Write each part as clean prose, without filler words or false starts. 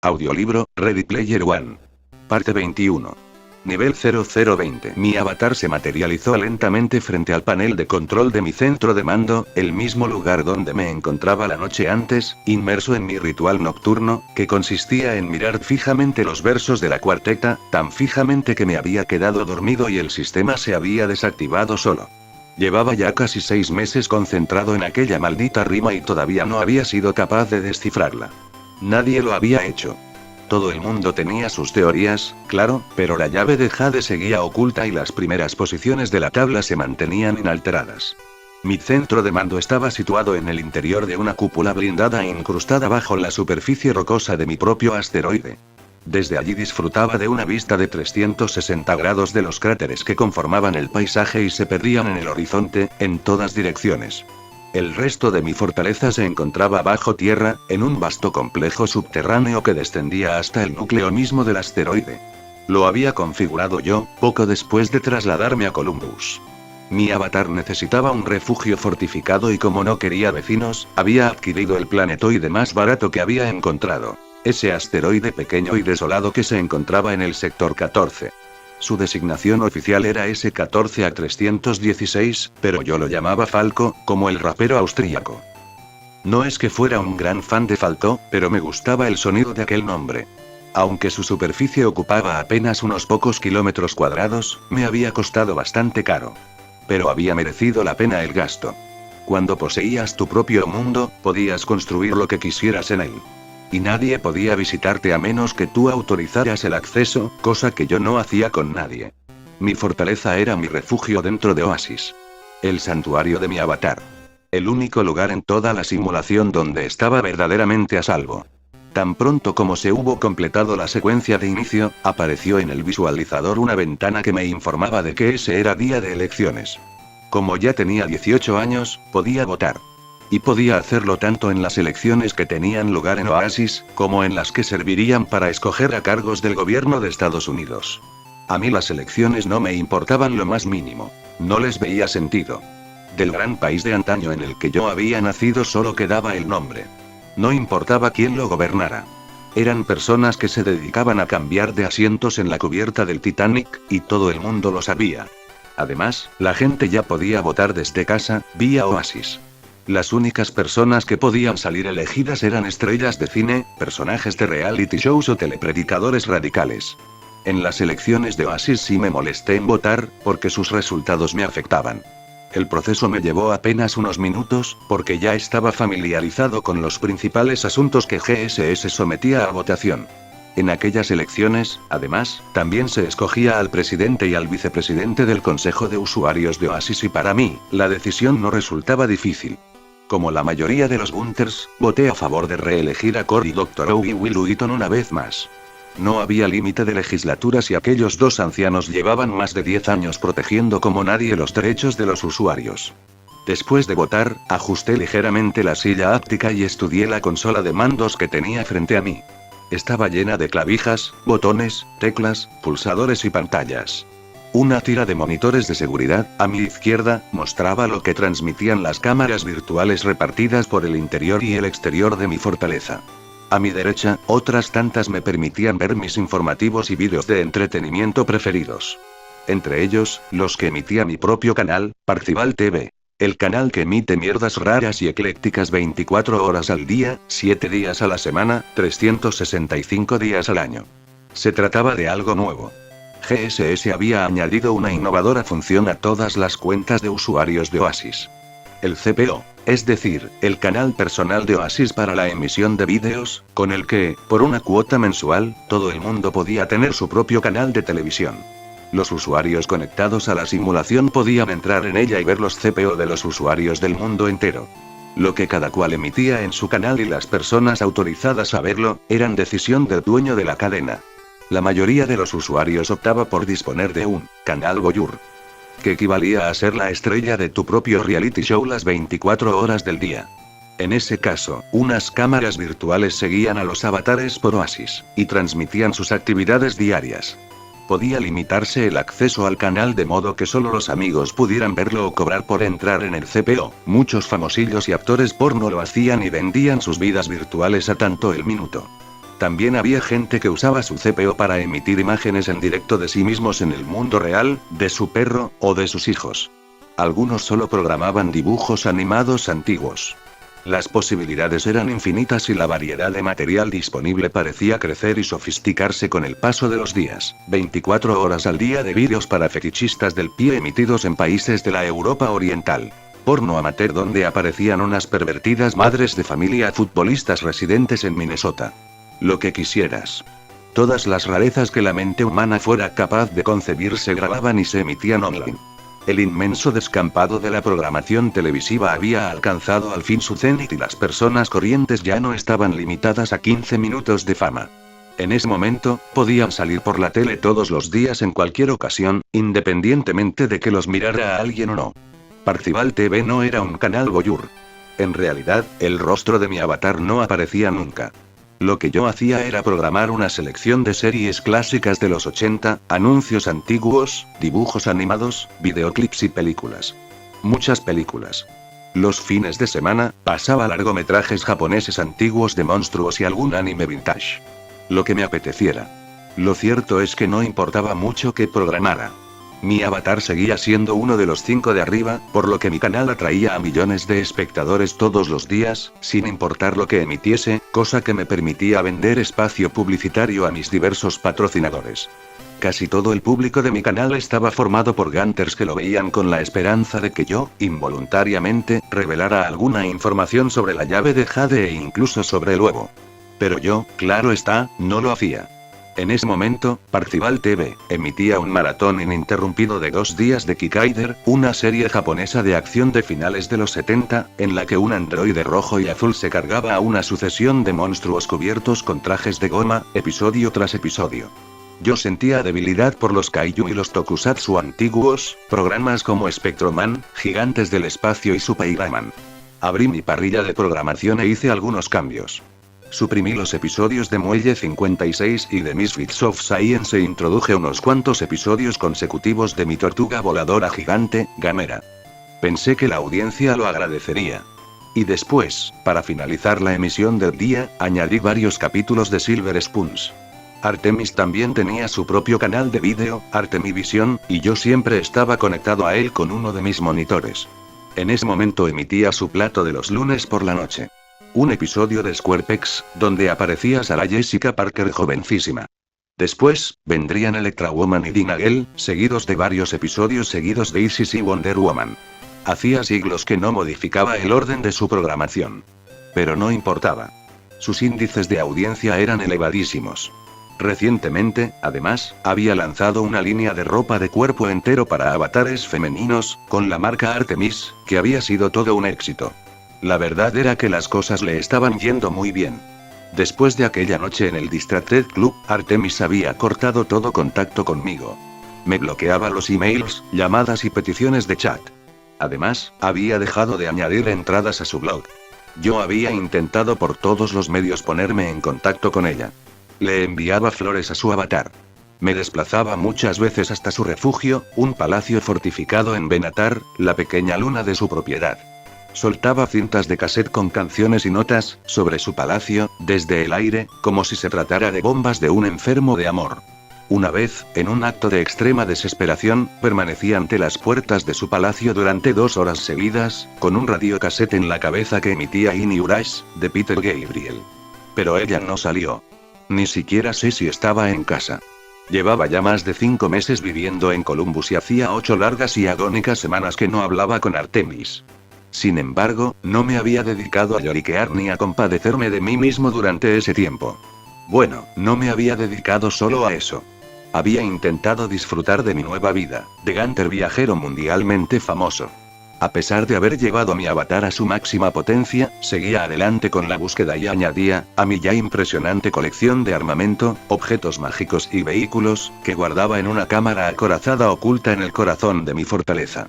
Audiolibro, Ready Player One. Parte 21. Nivel 0020. Mi avatar se materializó lentamente frente al panel de control de mi centro de mando, el mismo lugar donde me encontraba la noche antes, inmerso en mi ritual nocturno, que consistía en mirar fijamente los versos de la cuarteta, tan fijamente que me había quedado dormido y el sistema se había desactivado solo. Llevaba ya casi 6 meses concentrado en aquella maldita rima y todavía no había sido capaz de descifrarla. Nadie lo había hecho. Todo el mundo tenía sus teorías, claro, pero la llave de Jade seguía oculta y las primeras posiciones de la tabla se mantenían inalteradas. Mi centro de mando estaba situado en el interior de una cúpula blindada e incrustada bajo la superficie rocosa de mi propio asteroide. Desde allí disfrutaba de una vista de 360 grados de los cráteres que conformaban el paisaje y se perdían en el horizonte, en todas direcciones. El resto de mi fortaleza se encontraba bajo tierra, en un vasto complejo subterráneo que descendía hasta el núcleo mismo del asteroide. Lo había configurado yo, poco después de trasladarme a Columbus. Mi avatar necesitaba un refugio fortificado y como no quería vecinos, había adquirido el planetoide más barato que había encontrado. Ese asteroide pequeño y desolado que se encontraba en el sector 14. Su designación oficial era S14A316, pero yo lo llamaba Falco, como el rapero austríaco. No es que fuera un gran fan de Falco, pero me gustaba el sonido de aquel nombre. Aunque su superficie ocupaba apenas unos pocos kilómetros cuadrados, me había costado bastante caro. Pero había merecido la pena el gasto. Cuando poseías tu propio mundo, podías construir lo que quisieras en él. Y nadie podía visitarte a menos que tú autorizaras el acceso, cosa que yo no hacía con nadie. Mi fortaleza era mi refugio dentro de Oasis. El santuario de mi avatar. El único lugar en toda la simulación donde estaba verdaderamente a salvo. Tan pronto como se hubo completado la secuencia de inicio, apareció en el visualizador una ventana que me informaba de que ese era día de elecciones. Como ya tenía 18 años, podía votar. Y podía hacerlo tanto en las elecciones que tenían lugar en Oasis, como en las que servirían para escoger a cargos del gobierno de Estados Unidos. A mí las elecciones no me importaban lo más mínimo. No les veía sentido. Del gran país de antaño en el que yo había nacido solo quedaba el nombre. No importaba quién lo gobernara. Eran personas que se dedicaban a cambiar de asientos en la cubierta del Titanic, y todo el mundo lo sabía. Además, la gente ya podía votar desde casa, vía Oasis. Las únicas personas que podían salir elegidas eran estrellas de cine, personajes de reality shows o telepredicadores radicales. En las elecciones de Oasis sí me molesté en votar, porque sus resultados me afectaban. El proceso me llevó apenas unos minutos, porque ya estaba familiarizado con los principales asuntos que GSS sometía a votación. En aquellas elecciones, además, también se escogía al presidente y al vicepresidente del Consejo de Usuarios de Oasis y para mí, la decisión no resultaba difícil. Como la mayoría de los Bunters, voté a favor de reelegir a Cory Doctorow y Will Wheaton una vez más. No había límite de legislaturas y aquellos dos ancianos llevaban más de 10 años protegiendo como nadie los derechos de los usuarios. Después de votar, ajusté ligeramente la silla áptica y estudié la consola de mandos que tenía frente a mí. Estaba llena de clavijas, botones, teclas, pulsadores y pantallas. Una tira de monitores de seguridad, a mi izquierda, mostraba lo que transmitían las cámaras virtuales repartidas por el interior y el exterior de mi fortaleza. A mi derecha, otras tantas me permitían ver mis informativos y vídeos de entretenimiento preferidos. Entre ellos, los que emitía mi propio canal, Parcival TV. El canal que emite mierdas raras y eclécticas 24 horas al día, 7 días a la semana, 365 días al año. Se trataba de algo nuevo. GSS había añadido una innovadora función a todas las cuentas de usuarios de Oasis. El CPO, es decir, el canal personal de Oasis para la emisión de vídeos, con el que, por una cuota mensual, todo el mundo podía tener su propio canal de televisión. Los usuarios conectados a la simulación podían entrar en ella y ver los CPO de los usuarios del mundo entero. Lo que cada cual emitía en su canal y las personas autorizadas a verlo, eran decisión del dueño de la cadena. La mayoría de los usuarios optaba por disponer de un canal voyeur, que equivalía a ser la estrella de tu propio reality show las 24 horas del día. En ese caso, unas cámaras virtuales seguían a los avatares por Oasis, y transmitían sus actividades diarias. Podía limitarse el acceso al canal de modo que solo los amigos pudieran verlo o cobrar por entrar en el CPO. Muchos famosillos y actores porno lo hacían y vendían sus vidas virtuales a tanto el minuto. También había gente que usaba su CPO para emitir imágenes en directo de sí mismos en el mundo real, de su perro, o de sus hijos. Algunos solo programaban dibujos animados antiguos. Las posibilidades eran infinitas y la variedad de material disponible parecía crecer y sofisticarse con el paso de los días. 24 horas al día de vídeos para fetichistas del pie emitidos en países de la Europa Oriental. Porno amateur donde aparecían unas pervertidas madres de familia futbolistas residentes en Minnesota. Lo que quisieras. Todas las rarezas que la mente humana fuera capaz de concebir se grababan y se emitían online. El inmenso descampado de la programación televisiva había alcanzado al fin su cenit y las personas corrientes ya no estaban limitadas a 15 minutos de fama. En ese momento, podían salir por la tele todos los días en cualquier ocasión, independientemente de que los mirara a alguien o no. Parcival TV no era un canal voyeur. En realidad, el rostro de mi avatar no aparecía nunca. Lo que yo hacía era programar una selección de series clásicas de los 80, anuncios antiguos, dibujos animados, videoclips y películas. Muchas películas. Los fines de semana, pasaba largometrajes japoneses antiguos de monstruos y algún anime vintage. Lo que me apeteciera. Lo cierto es que no importaba mucho que programara. Mi avatar seguía siendo uno de los 5 de arriba, por lo que mi canal atraía a millones de espectadores todos los días, sin importar lo que emitiese, cosa que me permitía vender espacio publicitario a mis diversos patrocinadores. Casi todo el público de mi canal estaba formado por gunters que lo veían con la esperanza de que yo, involuntariamente, revelara alguna información sobre la llave de Jade e incluso sobre el huevo. Pero yo, claro está, no lo hacía. En ese momento, Parcival TV emitía un maratón ininterrumpido de 2 días de Kikaider, una serie japonesa de acción de finales de los 70, en la que un androide rojo y azul se cargaba a una sucesión de monstruos cubiertos con trajes de goma, episodio tras episodio. Yo sentía debilidad por los kaiju y los tokusatsu antiguos, programas como Spectroman, Gigantes del Espacio y Superman. Abrí mi parrilla de programación e hice algunos cambios. Suprimí los episodios de Muelle 56 y de Misfits of Science e introduje unos cuantos episodios consecutivos de mi tortuga voladora gigante, Gamera. Pensé que la audiencia lo agradecería. Y después, para finalizar la emisión del día, añadí varios capítulos de Silver Spoons. Artemis también tenía su propio canal de vídeo, Artemivisión, y yo siempre estaba conectado a él con uno de mis monitores. En ese momento emitía su plato de los lunes por la noche. Un episodio de Squarepex, donde aparecía Sarah Jessica Parker jovencísima. Después, vendrían Electra Woman y Dinagel, seguidos de varios episodios seguidos de Isis y Wonder Woman. Hacía siglos que no modificaba el orden de su programación. Pero no importaba. Sus índices de audiencia eran elevadísimos. Recientemente, además, había lanzado una línea de ropa de cuerpo entero para avatares femeninos, con la marca Artemis, que había sido todo un éxito. La verdad era que las cosas le estaban yendo muy bien. Después de aquella noche en el Distracted Club, Artemis había cortado todo contacto conmigo. Me bloqueaba los emails, llamadas y peticiones de chat. Además, había dejado de añadir entradas a su blog. Yo había intentado por todos los medios ponerme en contacto con ella. Le enviaba flores a su avatar. Me desplazaba muchas veces hasta su refugio, un palacio fortificado en Benatar, la pequeña luna de su propiedad. Soltaba cintas de cassette con canciones y notas, sobre su palacio, desde el aire, como si se tratara de bombas de un enfermo de amor. Una vez, en un acto de extrema desesperación, permanecí ante las puertas de su palacio durante 2 horas seguidas, con un radiocassette en la cabeza que emitía In Your Eyes, de Peter Gabriel. Pero ella no salió. Ni siquiera sé si estaba en casa. Llevaba ya más de 5 meses viviendo en Columbus y hacía 8 largas y agónicas semanas que no hablaba con Artemis. Sin embargo, no me había dedicado a lloriquear ni a compadecerme de mí mismo durante ese tiempo. Bueno, no me había dedicado solo a eso. Había intentado disfrutar de mi nueva vida, de gunter viajero mundialmente famoso. A pesar de haber llevado mi avatar a su máxima potencia, seguía adelante con la búsqueda y añadía, a mi ya impresionante colección de armamento, objetos mágicos y vehículos, que guardaba en una cámara acorazada oculta en el corazón de mi fortaleza.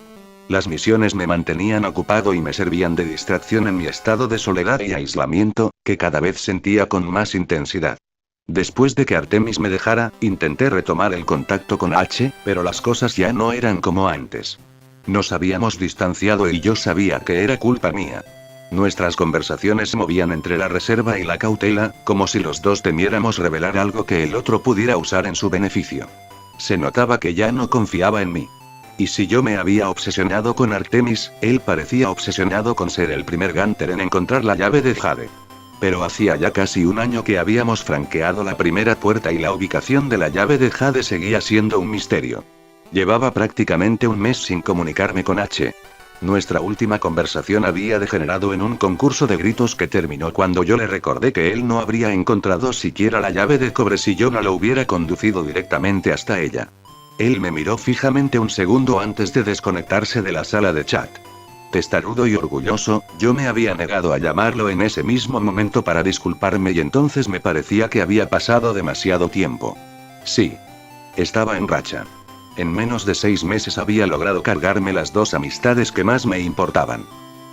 Las misiones me mantenían ocupado y me servían de distracción en mi estado de soledad y aislamiento, que cada vez sentía con más intensidad. Después de que Artemis me dejara, intenté retomar el contacto con H, pero las cosas ya no eran como antes. Nos habíamos distanciado y yo sabía que era culpa mía. Nuestras conversaciones se movían entre la reserva y la cautela, como si los dos temiéramos revelar algo que el otro pudiera usar en su beneficio. Se notaba que ya no confiaba en mí. Y si yo me había obsesionado con Artemis, él parecía obsesionado con ser el primer Gunter en encontrar la llave de Jade. Pero hacía ya casi un año que habíamos franqueado la primera puerta y la ubicación de la llave de Jade seguía siendo un misterio. Llevaba prácticamente un mes sin comunicarme con H. Nuestra última conversación había degenerado en un concurso de gritos que terminó cuando yo le recordé que él no habría encontrado siquiera la llave de cobre si yo no lo hubiera conducido directamente hasta ella. Él me miró fijamente un segundo antes de desconectarse de la sala de chat. Testarudo y orgulloso, yo me había negado a llamarlo en ese mismo momento para disculparme y entonces me parecía que había pasado demasiado tiempo. Sí. Estaba en racha. En menos de 6 meses había logrado cargarme las 2 amistades que más me importaban.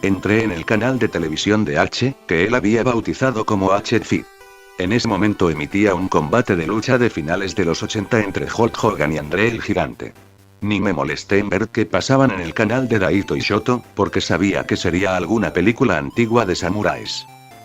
Entré en el canal de televisión de H, que él había bautizado como H-Fit. En ese momento emitía un combate de lucha de finales de los 80 entre Hulk Hogan y André el Gigante. Ni me molesté en ver qué pasaban en el canal de Daito y Shoto, porque sabía que sería alguna película antigua de samuráis.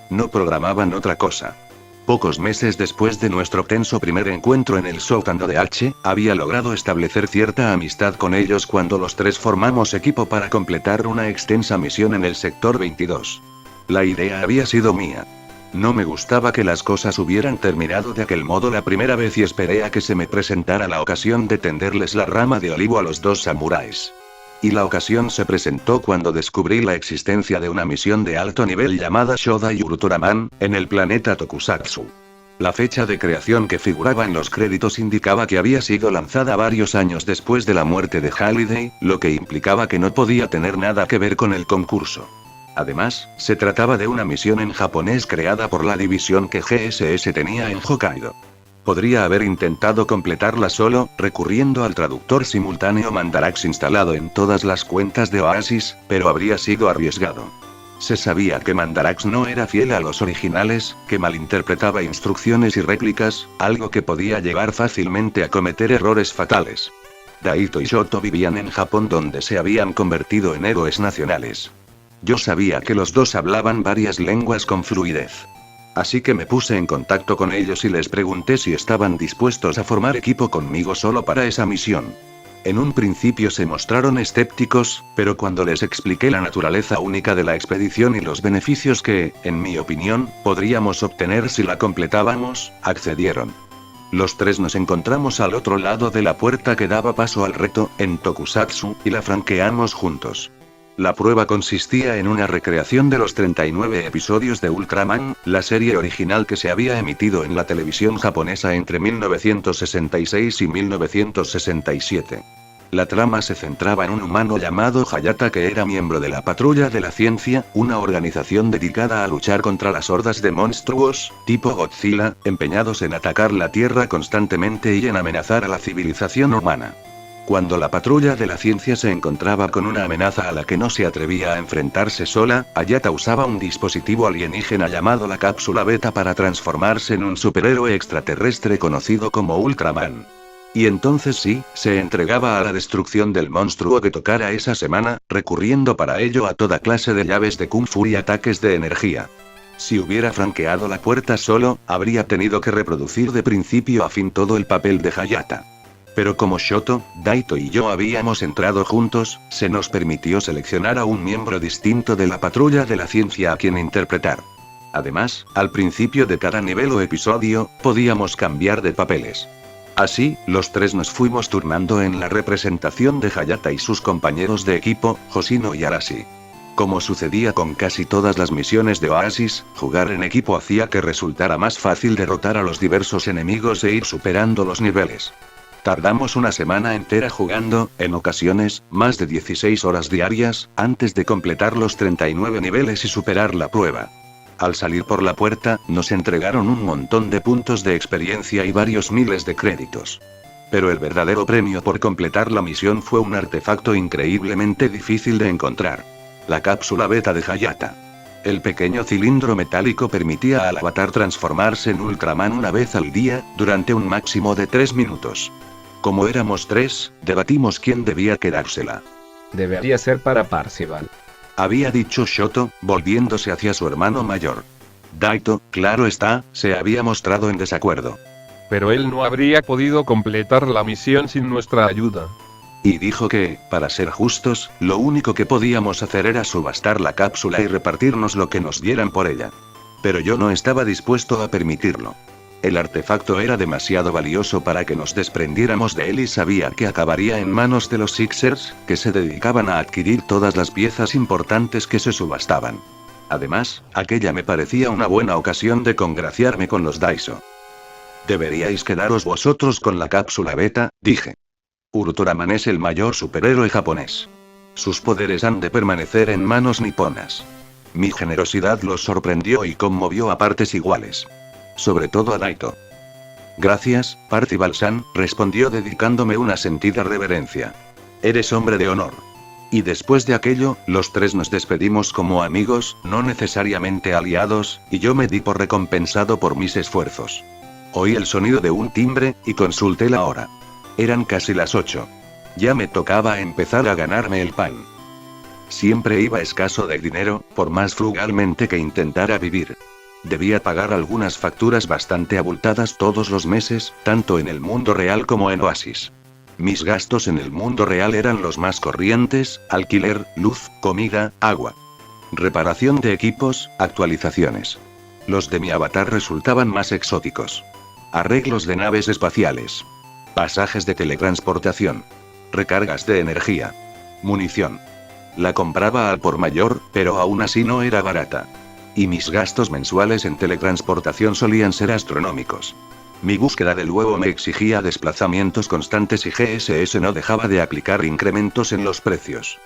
No programaban otra cosa. Pocos meses después de nuestro tenso primer encuentro en el sótano de H, había logrado establecer cierta amistad con ellos cuando los 3 formamos equipo para completar una extensa misión en el sector 22. La idea había sido mía. No me gustaba que las cosas hubieran terminado de aquel modo la primera vez y esperé a que se me presentara la ocasión de tenderles la rama de olivo a los 2 samuráis. Y la ocasión se presentó cuando descubrí la existencia de una misión de alto nivel llamada Shodai Ultraman, en el planeta Tokusatsu. La fecha de creación que figuraba en los créditos indicaba que había sido lanzada varios años después de la muerte de Halliday, lo que implicaba que no podía tener nada que ver con el concurso. Además, se trataba de una misión en japonés creada por la división que GSS tenía en Hokkaido. Podría haber intentado completarla solo, recurriendo al traductor simultáneo Mandarax instalado en todas las cuentas de Oasis, pero habría sido arriesgado. Se sabía que Mandarax no era fiel a los originales, que malinterpretaba instrucciones y réplicas, algo que podía llevar fácilmente a cometer errores fatales. Daito y Shoto vivían en Japón donde se habían convertido en héroes nacionales. Yo sabía que los 2 hablaban varias lenguas con fluidez. Así que me puse en contacto con ellos y les pregunté si estaban dispuestos a formar equipo conmigo solo para esa misión. En un principio se mostraron escépticos, pero cuando les expliqué la naturaleza única de la expedición y los beneficios que, en mi opinión, podríamos obtener si la completábamos, accedieron. Los 3 nos encontramos al otro lado de la puerta que daba paso al reto, en Tokusatsu, y la franqueamos juntos. La prueba consistía en una recreación de los 39 episodios de Ultraman, la serie original que se había emitido en la televisión japonesa entre 1966 y 1967. La trama se centraba en un humano llamado Hayata que era miembro de la Patrulla de la Ciencia, una organización dedicada a luchar contra las hordas de monstruos, tipo Godzilla, empeñados en atacar la Tierra constantemente y en amenazar a la civilización humana. Cuando la Patrulla de la Ciencia se encontraba con una amenaza a la que no se atrevía a enfrentarse sola, Hayata usaba un dispositivo alienígena llamado la cápsula beta para transformarse en un superhéroe extraterrestre conocido como Ultraman. Y entonces sí, se entregaba a la destrucción del monstruo que tocara esa semana, recurriendo para ello a toda clase de llaves de Kung Fu y ataques de energía. Si hubiera franqueado la puerta solo, habría tenido que reproducir de principio a fin todo el papel de Hayata. Pero como Shoto, Daito y yo habíamos entrado juntos, se nos permitió seleccionar a un miembro distinto de la Patrulla de la Ciencia a quien interpretar. Además, al principio de cada nivel o episodio, podíamos cambiar de papeles. Así, los 3 nos fuimos turnando en la representación de Hayata y sus compañeros de equipo, Hoshino y Arashi. Como sucedía con casi todas las misiones de Oasis, jugar en equipo hacía que resultara más fácil derrotar a los diversos enemigos e ir superando los niveles. Tardamos una semana entera jugando, en ocasiones, más de 16 horas diarias, antes de completar los 39 niveles y superar la prueba. Al salir por la puerta, nos entregaron un montón de puntos de experiencia y varios miles de créditos. Pero el verdadero premio por completar la misión fue un artefacto increíblemente difícil de encontrar. La cápsula beta de Hayata. El pequeño cilindro metálico permitía al avatar transformarse en Ultraman una vez al día, durante un máximo de 3 minutos. Como éramos 3, debatimos quién debía quedársela. Debería ser para Parcival. Había dicho Shoto, volviéndose hacia su hermano mayor. Daito, claro está, se había mostrado en desacuerdo. Pero él no habría podido completar la misión sin nuestra ayuda. Y dijo que, para ser justos, lo único que podíamos hacer era subastar la cápsula y repartirnos lo que nos dieran por ella. Pero yo no estaba dispuesto a permitirlo. El artefacto era demasiado valioso para que nos desprendiéramos de él y sabía que acabaría en manos de los Sixers, que se dedicaban a adquirir todas las piezas importantes que se subastaban. Además, aquella me parecía una buena ocasión de congraciarme con los Daiso. Deberíais quedaros vosotros con la cápsula beta, dije. Ultraman es el mayor superhéroe japonés. Sus poderes han de permanecer en manos niponas. Mi generosidad los sorprendió y conmovió a partes iguales. Sobre todo a Daito. Gracias, Parcival-san, respondió dedicándome una sentida reverencia. Eres hombre de honor. Y después de aquello, los tres nos despedimos como amigos, no necesariamente aliados, y yo me di por recompensado por mis esfuerzos. Oí el sonido de un timbre, y consulté la hora. Eran casi las 8. Ya me tocaba empezar a ganarme el pan. Siempre iba escaso de dinero, por más frugalmente que intentara vivir. Debía pagar algunas facturas bastante abultadas todos los meses, tanto en el mundo real como en Oasis. Mis gastos en el mundo real eran los más corrientes: alquiler, luz, comida, agua. Reparación de equipos, actualizaciones. Los de mi avatar resultaban más exóticos. Arreglos de naves espaciales. Pasajes de teletransportación. Recargas de energía. Munición. La compraba al por mayor, pero aún así no era barata. Y mis gastos mensuales en teletransportación solían ser astronómicos. Mi búsqueda del huevo me exigía desplazamientos constantes y GSS no dejaba de aplicar incrementos en los precios.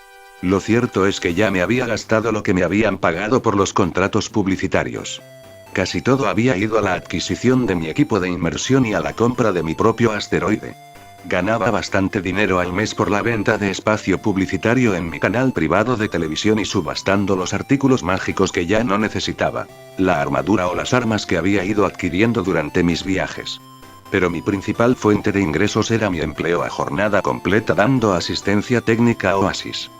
Lo cierto es que ya me había gastado lo que me habían pagado por los contratos publicitarios. Casi todo había ido a la adquisición de mi equipo de inmersión y a la compra de mi propio asteroide. Ganaba bastante dinero al mes por la venta de espacio publicitario en mi canal privado de televisión y subastando los artículos mágicos que ya no necesitaba, la armadura o las armas que había ido adquiriendo durante mis viajes. Pero mi principal fuente de ingresos era mi empleo a jornada completa dando asistencia técnica a Oasis.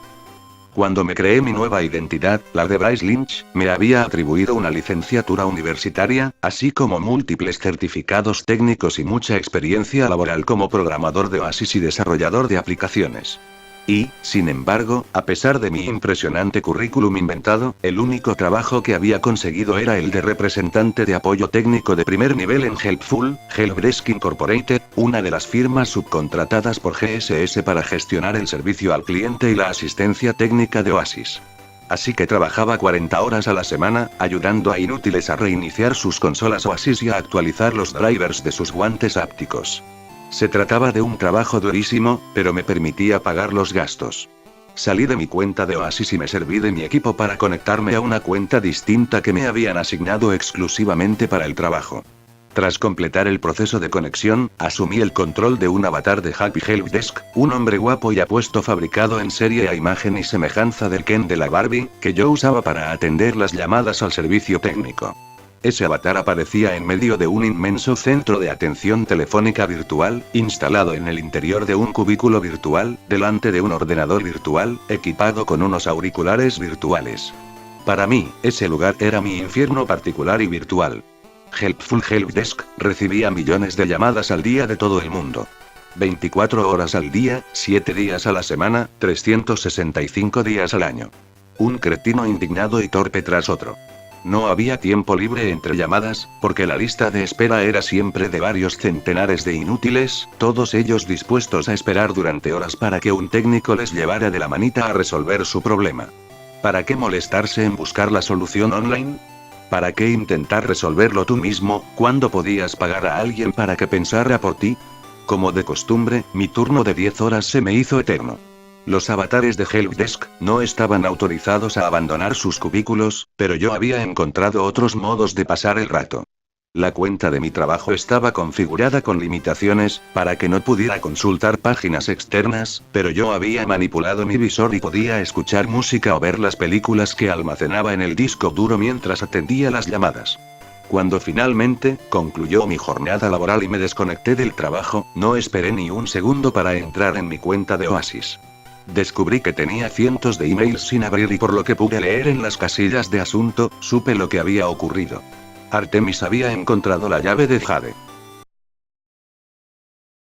Cuando me creé mi nueva identidad, la de Bryce Lynch, me había atribuido una licenciatura universitaria, así como múltiples certificados técnicos y mucha experiencia laboral como programador de Oasis y desarrollador de aplicaciones. Y, sin embargo, a pesar de mi impresionante currículum inventado, el único trabajo que había conseguido era el de representante de apoyo técnico de primer nivel en Helpdesk Incorporated, una de las firmas subcontratadas por GSS para gestionar el servicio al cliente y la asistencia técnica de Oasis. Así que trabajaba 40 horas a la semana, ayudando a inútiles a reiniciar sus consolas Oasis y a actualizar los drivers de sus guantes ápticos. Se trataba de un trabajo durísimo, pero me permitía pagar los gastos. Salí de mi cuenta de Oasis y me serví de mi equipo para conectarme a una cuenta distinta que me habían asignado exclusivamente para el trabajo. Tras completar el proceso de conexión, asumí el control de un avatar de Happy Helpdesk, un hombre guapo y apuesto fabricado en serie a imagen y semejanza del Ken de la Barbie, que yo usaba para atender las llamadas al servicio técnico. Ese avatar aparecía en medio de un inmenso centro de atención telefónica virtual, instalado en el interior de un cubículo virtual, delante de un ordenador virtual, equipado con unos auriculares virtuales. Para mí, ese lugar era mi infierno particular y virtual. Helpful Helpdesk recibía millones de llamadas al día de todo el mundo. 24 horas al día, 7 días a la semana, 365 días al año. Un cretino indignado y torpe tras otro. No había tiempo libre entre llamadas, porque la lista de espera era siempre de varios centenares de inútiles, todos ellos dispuestos a esperar durante horas para que un técnico les llevara de la manita a resolver su problema. ¿Para qué molestarse en buscar la solución online? ¿Para qué intentar resolverlo tú mismo, cuando podías pagar a alguien para que pensara por ti? Como de costumbre, mi turno de 10 horas se me hizo eterno. Los avatares de Helpdesk no estaban autorizados a abandonar sus cubículos, pero yo había encontrado otros modos de pasar el rato. La cuenta de mi trabajo estaba configurada con limitaciones, para que no pudiera consultar páginas externas, pero yo había manipulado mi visor y podía escuchar música o ver las películas que almacenaba en el disco duro mientras atendía las llamadas. Cuando finalmente concluyó mi jornada laboral y me desconecté del trabajo, no esperé ni un segundo para entrar en mi cuenta de Oasis. Descubrí que tenía cientos de emails sin abrir y por lo que pude leer en las casillas de asunto, supe lo que había ocurrido. Artemis había encontrado la llave de Jade.